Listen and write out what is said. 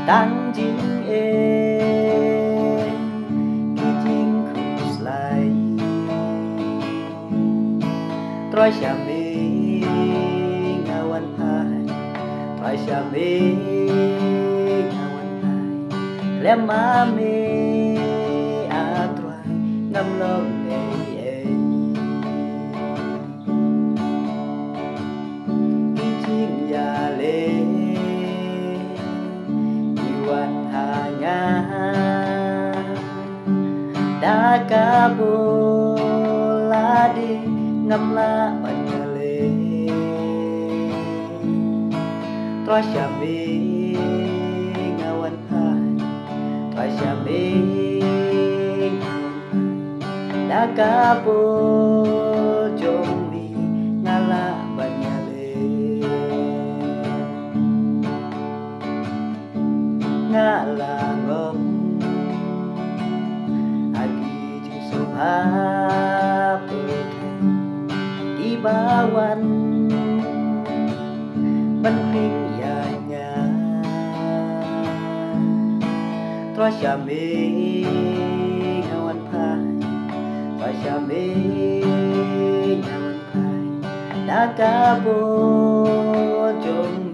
Tan jing kijing khuslai Troi syame ngawan hai Troi syame ngawan hai Lem mame atroi ngam lom kijing ya le Iwan hanya Daka bolade ngamla banyale Troi syame ngawan hai Troi syame ngawan hai Daka bojong ngala banyale ngala ngom agi jing sobha ibawan penting yanya Troi syame ngawan pai Troi syame ngawan pai Daka bojong